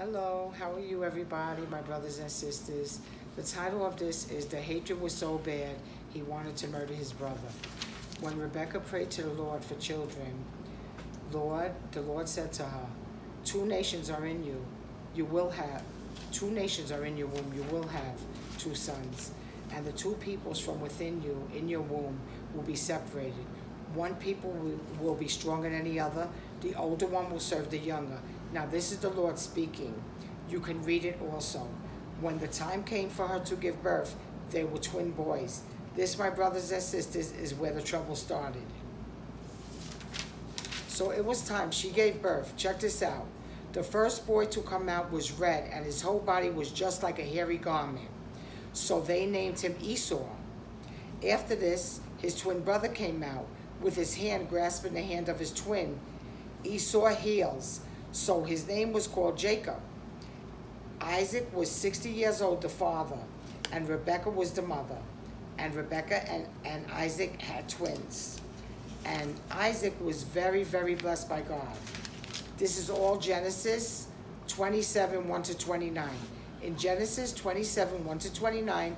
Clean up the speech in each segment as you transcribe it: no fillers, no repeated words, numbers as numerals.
Hello, how are you, everybody, my brothers and sisters? The title of this is The Hatred Was So Bad, He Wanted to Murder His Brother. When Rebecca prayed to the Lord for children, the Lord said to her, two nations are in you. You will have, two nations are in your womb. You will have two sons. And the two peoples from within you, in your womb, will be separated. One people will be stronger than the other. The older one will serve the younger. Now this is the Lord speaking. You can read it also. When the time came for her to give birth, they were twin boys. This, my brothers and sisters, is where the trouble started. So it was time. She gave birth. Check this out. The first boy to come out was red, and his whole body was just like a hairy garment. So they named him Esau. After this, his twin brother came out, with his hand grasping the hand of his twin. Esau heals, so his name was called Jacob. Isaac was 60 years old, the father, and Rebekah was the mother. And Rebekah and Isaac had twins. And Isaac was very, very blessed by God. This is all Genesis 27, 1 to 29. In Genesis 27, 1 to 29,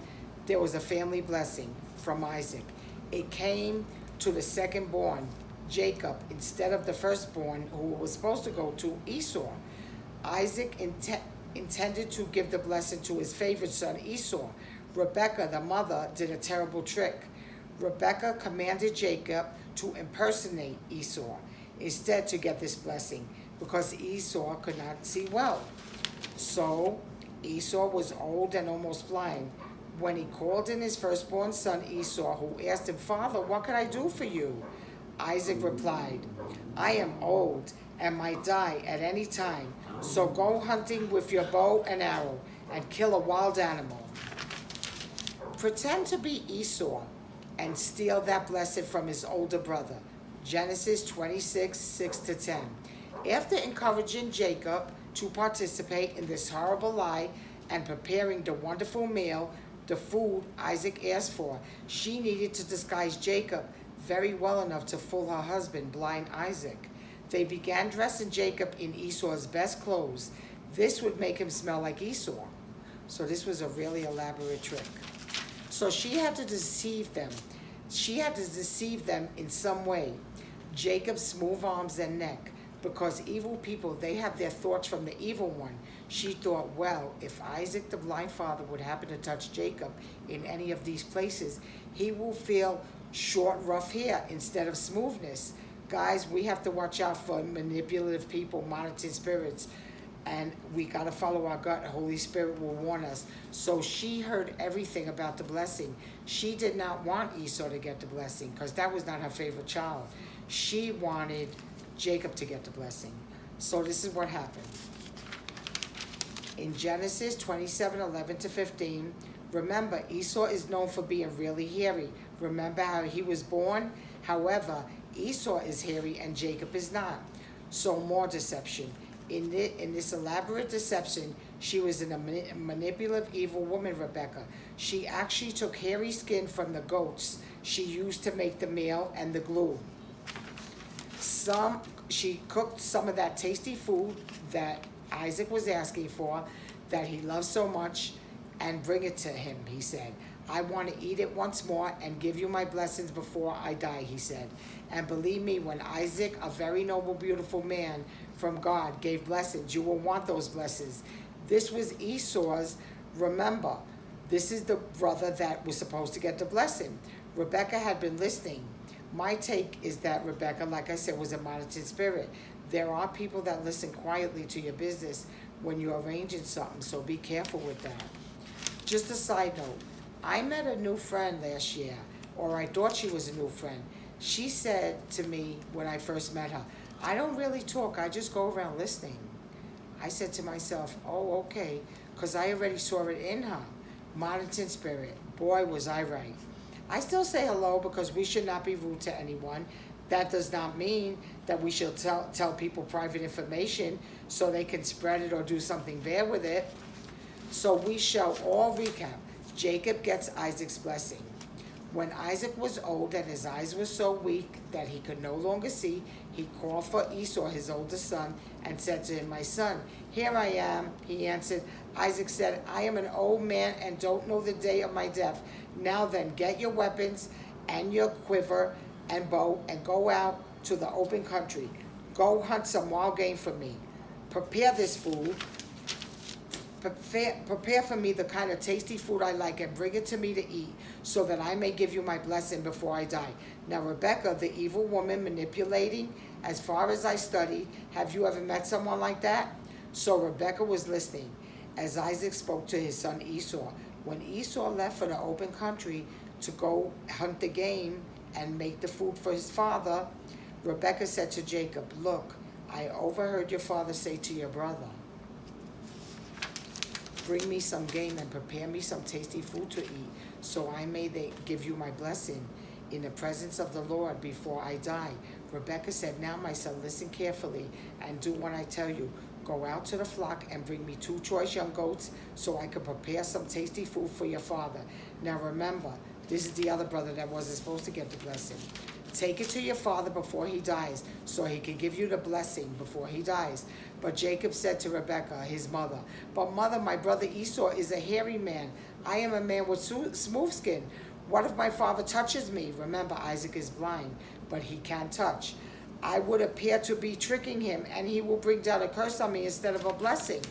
there was a family blessing from Isaac. It came to the second born, Jacob, instead of the firstborn, who was supposed to go to Esau. Isaac intended to give the blessing to his favorite son, Esau. Rebekah, the mother, did a terrible trick. Rebekah commanded Jacob to impersonate Esau instead to get this blessing, because Esau could not see well. So Esau was old and almost blind. When he called in his firstborn son Esau, who asked him, "Father, what can I do for you?" Isaac replied, "I am old and might die at any time, so go hunting with your bow and arrow and kill a wild animal. Pretend to be Esau and steal that blessing from his older brother." Genesis 26, 6 to 10. After encouraging Jacob to participate in this horrible lie and preparing the wonderful meal, the food Isaac asked for, she needed to disguise Jacob very well enough to fool her husband, blind Isaac. They began dressing Jacob in Esau's best clothes. This would make him smell like Esau. So this was a really elaborate trick. So she had to deceive them. She had to deceive them in some way. Jacob's smooth arms and neck, because evil people, they have their thoughts from the evil one. She thought, well, if Isaac, the blind father, would happen to touch Jacob in any of these places, he will feel short, rough hair instead of smoothness. Guys, we have to watch out for manipulative people, monitoring spirits, and we got to follow our gut. Holy Spirit will warn us. So she heard everything about the blessing. She did not want Esau to get the blessing, because that was not her favorite child. She wanted Jacob to get the blessing. So this is what happened. In Genesis 27, 11 to 15, remember, Esau is known for being really hairy. Remember how he was born? However, Esau is hairy and Jacob is not. So more deception. In this elaborate deception, she was a manipulative, evil woman, Rebecca. She actually took hairy skin from the goats she used to make the meal and the glue. She cooked some of that tasty food that Isaac was asking for, that he loved so much, and bring it to him, he said. "I want to eat it once more and give you my blessings before I die," he said. And believe me, when Isaac, a very noble, beautiful man from God, gave blessings, you will want those blessings. This was Esau's. Remember, this is the brother that was supposed to get the blessing. Rebecca had been listening. My take is that Rebecca, like I said, was a monitoring spirit. There are people that listen quietly to your business when you're arranging something, so be careful with that. Just a side note, I met a new friend last year, or I thought she was a new friend. She said to me when I first met her, "I don't really talk, I just go around listening." I said to myself, oh, okay, because I already saw it in her. Monitoring spirit. Boy, was I right. I still say hello because we should not be rude to anyone. That does not mean that we should tell people private information so they can spread it or do something bad with it. So we shall all recap. Jacob gets Isaac's blessing. When Isaac was old and his eyes were so weak that he could no longer see, he called for Esau, his oldest son, and said to him, "My son, here I am." He answered. Isaac said, "I am an old man and don't know the day of my death. Now then, get your weapons and your quiver and bow and go out to the open country. Go hunt some wild game for me. Prepare this food. Prepare for me the kind of tasty food I like and bring it to me to eat so that I may give you my blessing before I die." Now Rebekah, the evil woman, manipulating, as far as I studied, have you ever met someone like that? So Rebekah was listening as Isaac spoke to his son Esau. When Esau left for the open country to go hunt the game and make the food for his father, Rebekah said to Jacob, "Look, I overheard your father say to your brother, 'Bring me some game and prepare me some tasty food to eat, so I may give you my blessing in the presence of the Lord before I die.'" Rebekah said, "Now, my son, listen carefully and do what I tell you. Go out to the flock and bring me 2 choice young goats so I can prepare some tasty food for your father." Now remember, this is the other brother that wasn't supposed to get the blessing. "Take it to your father before he dies, so he can give you the blessing before he dies." But Jacob said to Rebekah, his mother, "But mother, my brother Esau is a hairy man. I am a man with smooth skin. What if my father touches me?" Remember, Isaac is blind, but he can touch. "I would appear to be tricking him, and he will bring down a curse on me instead of a blessing."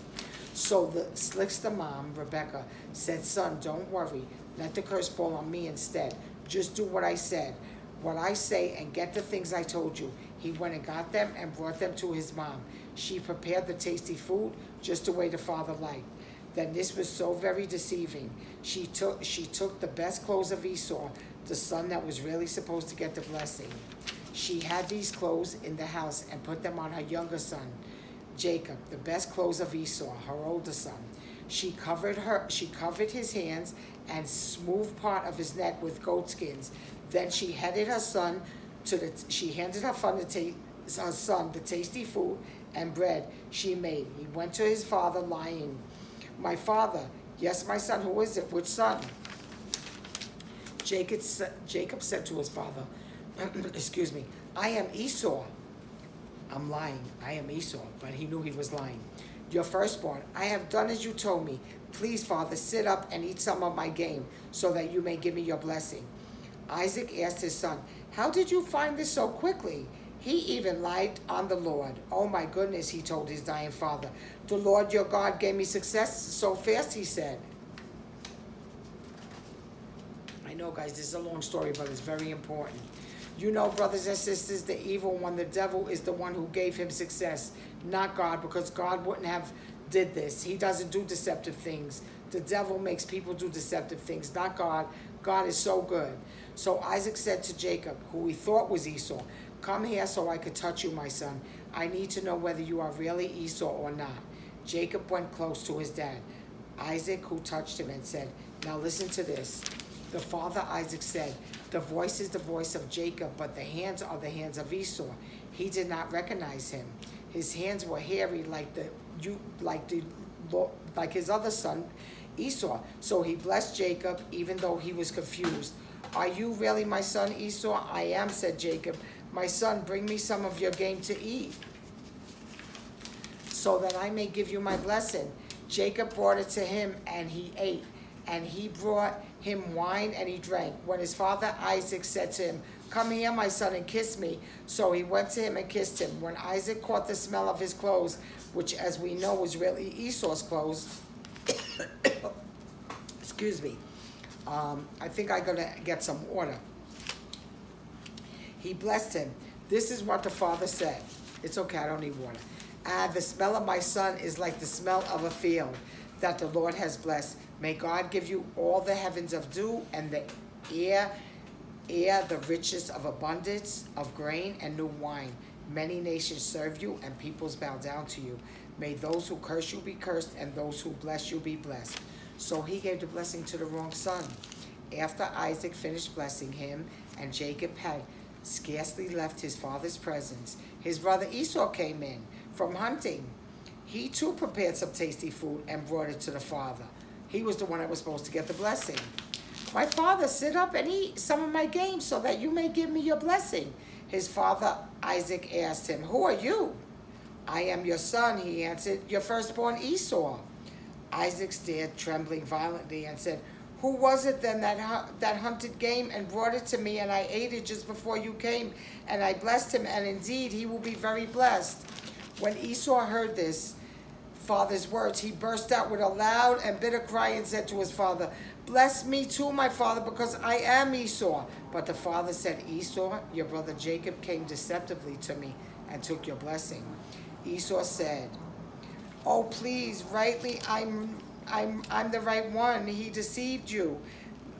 So the slickster mom, Rebekah, said, "Son, don't worry. Let the curse fall on me instead. Just do what I said. What I say, and get the things I told you." He went and got them and brought them to his mom. She prepared the tasty food just the way the father liked. Then this was so very deceiving. She took the best clothes of Esau, the son that was really supposed to get the blessing. She had these clothes in the house and put them on her younger son, Jacob, the best clothes of Esau, her older son. She covered his hands and smooth part of his neck with goat skins. Then she handed her son the tasty food and bread she made. He went to his father lying. "My father." "Yes, my son, who is it? Which son?" Jacob said to his father, excuse me, "I am Esau." "I'm lying. I am Esau." But he knew he was lying. "Your firstborn. I have done as you told me. Please, father, sit up and eat some of my game so that you may give me your blessing." Isaac asked his son, "How did you find this so quickly?" "He even lied on the Lord." "Oh my goodness," he told his dying father. "The Lord your God gave me success so fast," he said. I know, guys, this is a long story, but it's very important. You know, brothers and sisters, the evil one, the devil, is the one who gave him success, not God, because God wouldn't have did this. He doesn't do deceptive things. The devil makes people do deceptive things, not God. God is so good. So Isaac said to Jacob, who he thought was Esau, "Come here so I could touch you, my son. I need to know whether you are really Esau or not." Jacob went close to his dad, Isaac, who touched him and said, "Now listen to this." The father Isaac said, "The voice is the voice of Jacob, but the hands are the hands of Esau." He did not recognize him. His hands were hairy like his other son Esau. So he blessed Jacob, even though he was confused. "Are you really my son Esau?" "I am," said Jacob. "My son, bring me some of your game to eat, so that I may give you my blessing." Jacob brought it to him, and he ate. And he brought him wine, and he drank. When his father Isaac said to him, "Come here, my son, and kiss me." So he went to him and kissed him. When Isaac caught the smell of his clothes, which, as we know, was really Esau's clothes, excuse me, I think I'm going to get some water. He blessed him. This is what the father said. It's okay, I don't need water. "The smell of my son is like the smell of a field that the Lord has blessed. May God give you all the heavens of dew, and the air the riches of abundance of grain and new wine. Many nations serve you, and peoples bow down to you. May those who curse you be cursed, and those who bless you be blessed." So he gave the blessing to the wrong son. After Isaac finished blessing him, and Jacob had scarcely left his father's presence, his brother Esau came in from hunting. He too prepared some tasty food and brought it to the father. He was the one that was supposed to get the blessing. "My father, sit up and eat some of my game so that you may give me your blessing." His father Isaac asked him, "Who are you?" I am your son, he answered, your firstborn Esau. Isaac stared, trembling violently, and said, who was it then that hunted game and brought it to me, and I ate it just before you came, and I blessed him, and indeed he will be very blessed. When Esau heard this father's words, he burst out with a loud and bitter cry and said to his father, bless me too, my father, because I am Esau. But the father said, Esau, your brother Jacob came deceptively to me and took your blessing. Esau said, oh, please, rightly, I'm the right one. He deceived you.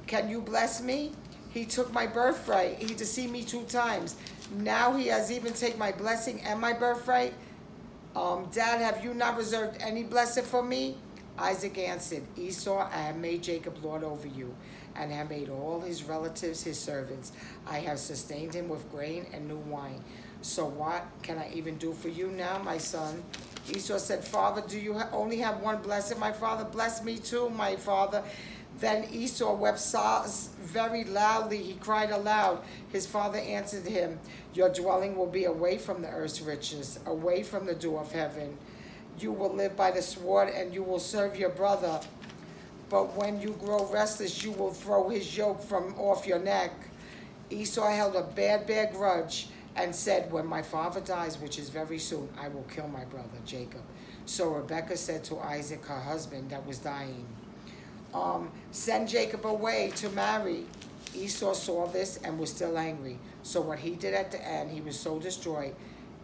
Can you bless me? He took my birthright. He deceived me 2 times. Now he has even taken my blessing and my birthright. Dad, have you not reserved any blessing for me? Isaac answered, Esau, I have made Jacob lord over you, and have made all his relatives his servants. I have sustained him with grain and new wine. So what can I even do for you now, my son? Esau said, Father, do you only have one blessing, my father? Bless me too, my father. Then Esau wept very loudly. He cried aloud. His father answered him, your dwelling will be away from the earth's riches, away from the dew of heaven. You will live by the sword, and you will serve your brother. But when you grow restless, you will throw his yoke from off your neck. Esau held a bad grudge and said, when my father dies, which is very soon, I will kill my brother Jacob. So Rebekah said to Isaac, her husband that was dying, send Jacob away to marry. Esau saw this and was still angry. So what he did at the end, he was so distraught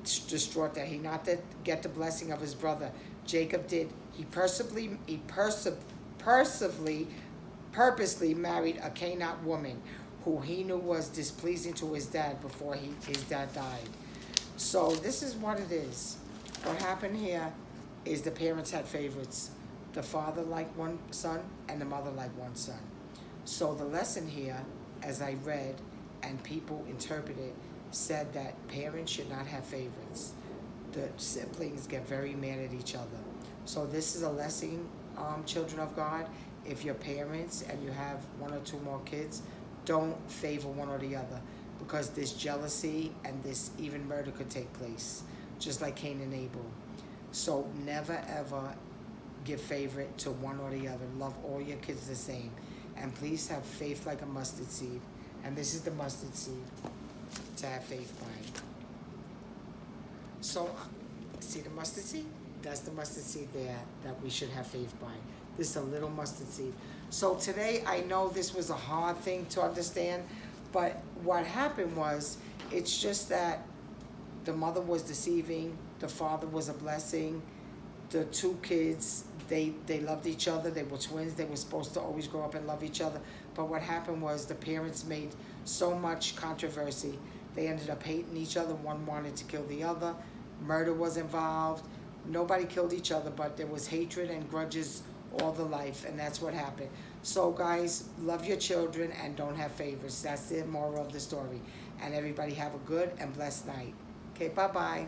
that he not to get the blessing of his brother. Jacob did. He purposely married a Canaanite woman who he knew was displeasing to his dad before his dad died. So this is what it is. What happened here is the parents had favorites. The father liked one son and the mother liked one son. So the lesson here, as I read and people interpreted, said that parents should not have favorites. The siblings get very mad at each other. So this is a lesson, children of God. If you're parents and you have 1 or 2 more kids, don't favor one or the other, because this jealousy and this even murder could take place, just like Cain and Abel. So never ever give favorite to one or the other. Love all your kids the same. And please have faith like a mustard seed. And this is the mustard seed to have faith by. So, see the mustard seed? That's the mustard seed there that we should have faith by. This is a little mustard seed. So today, I know this was a hard thing to understand, but what happened was, it's just that the mother was deceiving, the father was a blessing, the 2 kids, they loved each other, they were twins, they were supposed to always grow up and love each other, but what happened was the parents made so much controversy, they ended up hating each other, one wanted to kill the other, murder was involved, nobody killed each other, but there was hatred and grudges all the life, and that's what happened. So guys, love your children and don't have favorites. That's the moral of the story. And everybody have a good and blessed night. Okay, bye-bye.